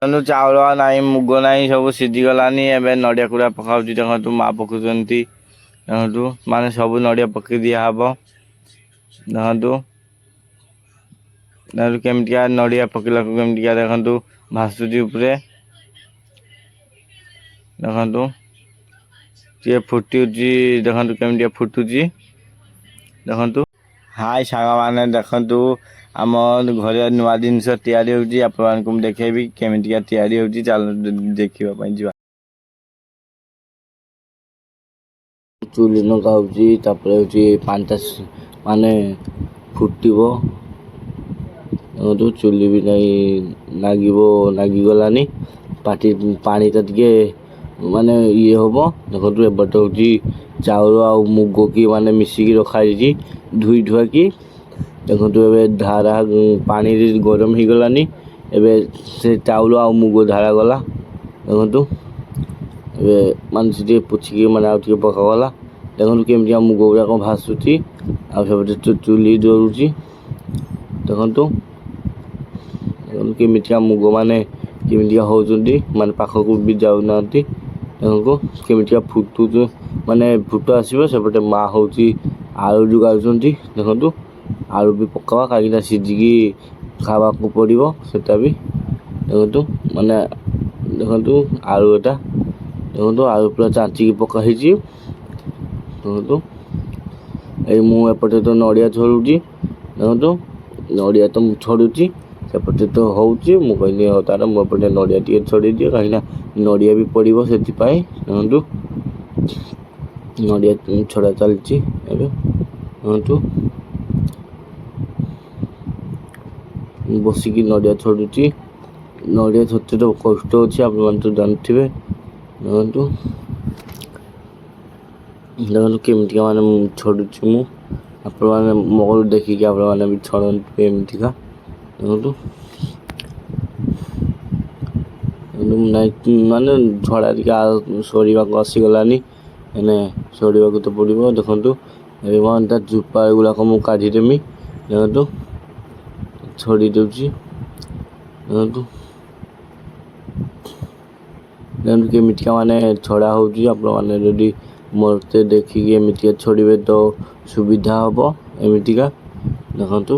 ଚାଉଳ ନାହିଁ, ମୁଗ ନାହିଁ, ସବୁ ସିଝିଗଲାନି। ଏବେ ନଡ଼ିଆ କୁଡ଼ା ପକାଉଛି। ଦେଖନ୍ତୁ ମା ପକାଉଛନ୍ତି। ଦେଖନ୍ତୁ ମାନେ ସବୁ ନଡ଼ିଆ ପକେଇ ଦିଆହବ। ଦେଖନ୍ତୁ କେମିତିକା ନଡ଼ିଆ ପକେଇଲାକୁ କେମିତିକା ଦେଖନ୍ତୁ ଭାସୁଛି ଉପରେ। ଦେଖନ୍ତୁ ଟିକେ ଫୁଟୁଛି। ଦେଖନ୍ତୁ କେମିତିକା ଫୁଟୁଛି। ଦେଖନ୍ତୁ ହାଇ ସାଙ୍ଗମାନେ, ଦେଖନ୍ତୁ ଆମ ଘରେ ନୂଆ ଜିନିଷ ତିଆରି ହେଉଛି। ଆପଣମାନଙ୍କୁ ମୁଁ ଦେଖେଇବି କେମିତିକା ତିଆରି ହେଉଛି। ଚାଲନ୍ତୁ ଦେଖିବା ପାଇଁ ଯିବା। ଚୁଲି ଲଗା ହେଉଛି, ତାପରେ ହେଉଛି ପାଣିଟା ମାନେ ଫୁଟିବ। ଦେଖନ୍ତୁ ଚୁଲି ବି ଲାଗିଗଲାନି। ପାଣିଟା ଟିକେ ମାନେ ଇଏ ହବ। ଦେଖନ୍ତୁ ଏପଟେ ହେଉଛି ଚାଉଳ ଆଉ ମୁଗ କି ମାନେ ମିଶିକି ରଖାଯାଇଛି ଧୋଇ ଧୁଆକି। ଦେଖନ୍ତୁ ଏବେ ଧାରା ପାଣି ଗରମ ହେଇଗଲାନି। ଏବେ ସେ ଚାଉଳ ଆଉ ମୁଗ ଧାରା ଗଲା। ଦେଖନ୍ତୁ ଏବେ ମାନେ ଟିକେ ପୋଛିକି ମାନେ ଆଉ ଟିକେ ପକାଗଲା। ଦେଖନ୍ତୁ କେମିତିକା ମୁଗ ଗୁଡ଼ାକ ଭାସୁଛି ଆଉ ସେପଟେ ଚୁଲି ଜଳୁଛି। ଦେଖନ୍ତୁ କେମିତିକା ମୁଗ ମାନେ କେମିତିକା ହେଉଛନ୍ତି, ମାନେ ପାଖକୁ ବି ଯାଉନାହାନ୍ତି। ଦେଖନ୍ତୁ କେମିତିକା ଫୁଟୁଛୁ, ମାନେ ଫୁଟ ଆସିବ। ସେପଟେ ମା ହେଉଛି ଆଳୁ ଯୋଗାଉଛନ୍ତି। ଦେଖନ୍ତୁ ଆଳୁ ବି ପକାଇବା, କାହିଁକିନା ସିଝିକି ଖାଇବାକୁ ପଡ଼ିବ ସେଟା ବି। ଦେଖନ୍ତୁ ମାନେ ଦେଖନ୍ତୁ ଆଳୁ ଏଟା। ଦେଖନ୍ତୁ ଆଳୁ ପୁରା ଚାଞ୍ଚିକି ପକା ହେଇଛି। ଦେଖନ୍ତୁ ଏଇ ମୁଁ ଏପଟେ ତ ନଡ଼ିଆ ଛଡ଼ୁଛି। ଦେଖନ୍ତୁ ନଡ଼ିଆ ତ ମୁଁ ଛଡ଼ୁଛି, ସେପଟେ ତ ହେଉଛି। ମୁଁ କହିଲି ହଉ ତାର ମୁଁ ଏପଟେ ନଡ଼ିଆ ଟିକେ ଛଡ଼େଇ ଦିଏ, କାହିଁକିନା ନଡ଼ିଆ ବି ପଡ଼ିବ ସେଥିପାଇଁ। ଦେଖନ୍ତୁ ନଡ଼ିଆ ଛଡ଼ା ଚାଲିଛି ଏବେ। ଦେଖନ୍ତୁ ବସିକି ନଡ଼ିଆ ଛଡ଼ୁଛି। ନଡ଼ିଆ ଛଡ଼ୁତେ କଷ୍ଟ ଅଛି, ଆପଣମାନେ ତ ଜାଣିଥିବେ। ଦେଖନ୍ତୁ କେମିତିକା ମାନେ ଛଡ଼ୁଛି ମୁଁ। ଆପଣମାନେ ମୋ ଦେଖିକି ଆପଣମାନେ ବି ଛଡ଼ନ୍ତୁ ଏମିତିକା। ଦେଖନ୍ତୁ ମାନେ ଝଡ଼ା ଟିକେ ସରିବାକୁ ଆସିଗଲାନି, ମାନେ ସରିବାକୁ ତ ପଡ଼ିବ। ଦେଖନ୍ତୁ ଏବଂ ତା ଚୋପା ଗୁଡ଼ାକ ମୁଁ କାଢ଼ିଦେମି। ଦେଖନ୍ତୁ ଛଡ଼ି ଦେଉଛି। ଦେଖନ୍ତୁ କେମିତିକା ମାନେ ଛଡ଼ା ହେଉଛି। ଆପଣମାନେ ଯଦି ମୋତେ ଦେଖିକି ଏମିତିକା ଛଡ଼ିବେ ତ ସୁବିଧା ହେବ। ଏମିତିକା ଦେଖନ୍ତୁ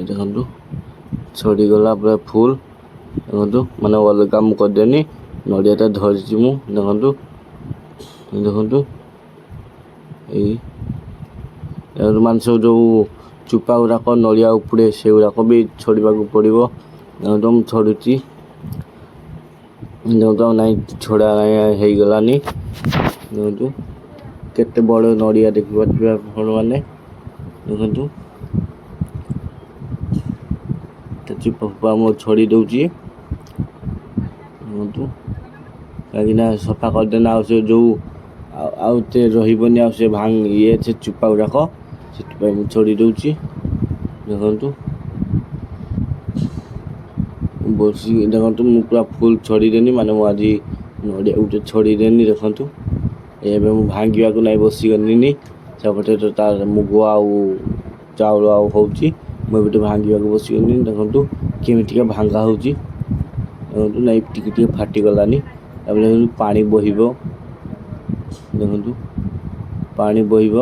ଦେଖନ୍ତୁ ଛଡ଼ିଗଲା ପୁରା ଫୁଲ୍। ଦେଖନ୍ତୁ ମାନେ ଅଲଗା ମୁଁ କରିଦେନି, ନଡ଼ିଆଟା ଧରିଛି ମୁଁ। ଦେଖନ୍ତୁ ଦେଖନ୍ତୁ ଏଇ ମାନେ ସବୁ ଯେଉଁ ଚୋପା ଗୁଡ଼ାକ ନଡ଼ିଆ ଉପରେ ସେଗୁଡ଼ାକ ବି ଛଡ଼ିବାକୁ ପଡ଼ିବ। ଦେଖନ୍ତୁ ମୁଁ ଛଡ଼ୁଛି। ଦେଖନ୍ତୁ ଆଉ ନାଇଁ ଛଡ଼ା ହେଇଗଲାନି। ଦେଖନ୍ତୁ କେତେ ବଡ଼ ନଡ଼ିଆ ଦେଖିପାରୁଥିବେ ଆପଣମାନେ। ଦେଖନ୍ତୁ ଚୋପା ଫୋପା ମୁଁ ଛଡ଼ି ଦେଉଛି। ଦେଖନ୍ତୁ କାହିଁକିନା ସଫା କରିଦେଲେ ଆଉ ସେ ଯେଉଁ ଆଉ ଏତେ ରହିବନି, ଆଉ ସେ ସେ ଚୋପା ଗୁଡ଼ାକ, ସେଥିପାଇଁ ମୁଁ ଛଡ଼ି ଦେଉଛି। ଦେଖନ୍ତୁ ବସିକି ଦେଖନ୍ତୁ ମୁଁ ପୁରା ଫୁଲ୍ ଛଡ଼ିଦେନି, ମାନେ ମୁଁ ଆଜି ନଡ଼ିଆ ଗୋଟେ ଛଡ଼ିଦେନି। ଦେଖନ୍ତୁ ଏବେ ମୁଁ ଭାଙ୍ଗିବାକୁ ନାହିଁ ବସିଗଲିନି। ସେପଟେ ତ ତାର ମୁଗ ଆଉ ଚାଉଳ ଆଉ ହେଉଛି, ମୁଁ ଏପଟେ ଭାଙ୍ଗିବାକୁ ବସିଗଲିନି। ଦେଖନ୍ତୁ କେମିତିକା ଭଙ୍ଗା ହେଉଛି। ଦେଖନ୍ତୁ ନାଇଁ ଟିକେ ଟିକେ ଫାଟିଗଲାନି। ତାପରେ ପାଣି ବୋହିବ। ଦେଖନ୍ତୁ ପାଣି ବୋହିବ।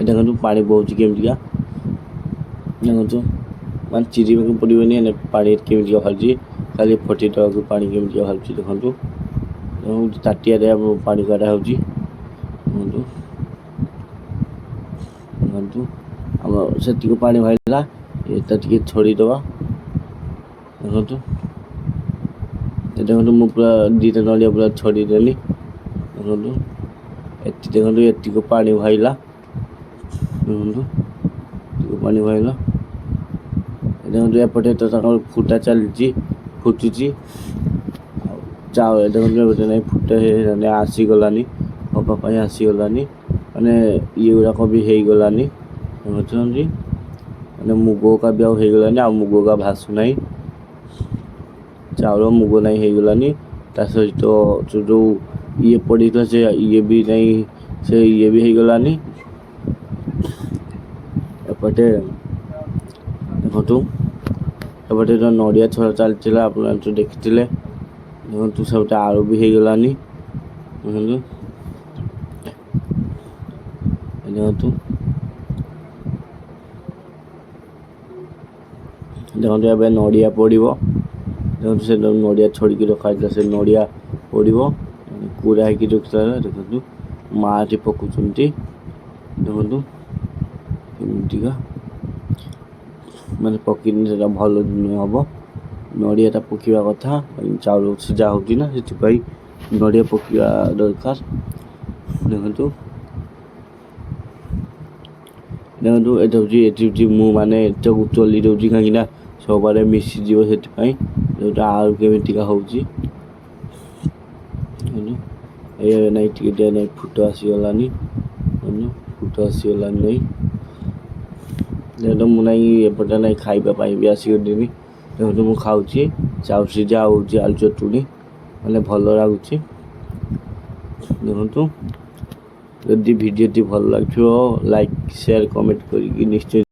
ଦେଖନ୍ତୁ ପାଣି ବହୁଛି କେମିତିକା। ଦେଖନ୍ତୁ ମାନେ ଚିରିବାକୁ ପଡ଼ିବନି, ହେଲେ ପାଣି କେମିତିକା ବାହାରୁଛି। ଖାଲି ଫଟେଇ ଦେବାକୁ ପାଣି କେମିତିକା ବାହାରୁଛି। ଦେଖନ୍ତୁ ତାଟିଆରେ ପାଣି କାଢ଼ା ହେଉଛି। ଦେଖନ୍ତୁ ଦେଖନ୍ତୁ ଆମର ସେତିକି ପାଣି ବାହାରିଲା। ଏଟା ଟିକେ ଛଡ଼ିଦେବା। ଦେଖନ୍ତୁ ଦେଖନ୍ତୁ ମୁଁ ପୁରା ଦୁଇଟା ନଡ଼ିଆ ପୁରା ଛଡ଼ିଦେଲି। ଦେଖନ୍ତୁ ଦେଖନ୍ତୁ ଏତିକି ପାଣି ବାହାରିଲା। ଦେଖନ୍ତୁ ଏତିକି ପାଣି ବାହାରିଲା। ଦେଖନ୍ତୁ ଏପଟେ ତ ତାଙ୍କର ଫୁଟା ଚାଲିଛି, ଫୁଟୁଛି। ଆଉ ଚାଉଳ ଦେଖନ୍ତୁ ଏପଟେ ନାଇଁ ଫୁଟା ଆସିଗଲାନି, ହେବା ପାଇଁ ଆସିଗଲାନି। ମାନେ ଇଏ ଗୁଡ଼ାକ ବି ହେଇଗଲାନି। ଦେଖୁଛନ୍ତି ମାନେ ମୁଗ ଏକା ବି ଆଉ ହେଇଗଲାନି। ଆଉ ମୁଗ ଏକା ଭାସୁନାହିଁ। ଚାଉଳ ମୁଗ ନାହିଁ ହେଇଗଲାନି। ତା ସହିତ ଯେଉଁ ଇଏ ପଡ଼ିଥିଲା ସେ ଇଏ ବି ନାହିଁ, ସେ ଇଏ ବି ହେଇଗଲାନି। ଏପଟେ ଦେଖନ୍ତୁ ସେପଟେ ତ ନଡ଼ିଆ ଛଡ଼ା ଚାଲିଥିଲା, ଆପଣ ତ ଦେଖିଥିଲେ। ଦେଖନ୍ତୁ ସେପଟେ ଆଳୁ ବି ହେଇଗଲାନି। ଦେଖନ୍ତୁ ଦେଖନ୍ତୁ ଦେଖନ୍ତୁ ଏବେ ନଡ଼ିଆ ପଡ଼ିବ। ଦେଖନ୍ତୁ ସେ ନଡ଼ିଆ ଛଡ଼ିକି ରଖାଯାଇଥିଲା, ସେ ନଡ଼ିଆ ପଡ଼ିବ। କୁରା ହେଇକି ରଖିଥିଲା। ଦେଖନ୍ତୁ ମା ଏଠି ପକାଉଛନ୍ତି। ଦେଖନ୍ତୁ ଏମିତିକା ମାନେ ପକେଇନି, ସେଟା ଭଲ ନୁହେଁ ହବ। ନଡ଼ିଆଟା ପକେଇବା କଥା, ଚାଉଳ ସିଝା ହେଉଛି ନା, ସେଥିପାଇଁ ନଡ଼ିଆ ପକେଇବା ଦରକାର। ଦେଖନ୍ତୁ ଦେଖନ୍ତୁ ଏଠି ହେଉଛି ମୁଁ ମାନେ ଏଟାକୁ ଚଲି ଦେଉଛି କାହିଁକିନା ସବୁଆଡ଼େ ମିଶିଯିବ, ସେଥିପାଇଁ ଯେଉଁଟା ଆଳୁ କେମିତିକା ହେଉଛି। ଏ ନାଇଁ ଟିକେ ନାଇଁ ଫୁଟ ଆସିଗଲାନି, ଫୁଟ ଆସିଗଲାନି ନାଇଁ। ଦେଖନ୍ତୁ ମୁଁ ନାଇଁ ଏପଟେ ନାଇଁ ଖାଇବା ପାଇଁ ବି ଆସିଗଲିନି। ଦେଖନ୍ତୁ ମୁଁ ଖାଉଛି ଚାଉଳ ସିଝା ହେଉଛି, ଆଳୁ ଚଟୁଣି ମାନେ ଭଲ ଲାଗୁଛି। ଦେଖନ୍ତୁ ଯଦି ଭିଡ଼ିଓଟି ଭଲ ଲାଗିଥିବ ଲାଇକ୍ ସେୟାର କମେଣ୍ଟ କରିକି ନିଶ୍ଚୟ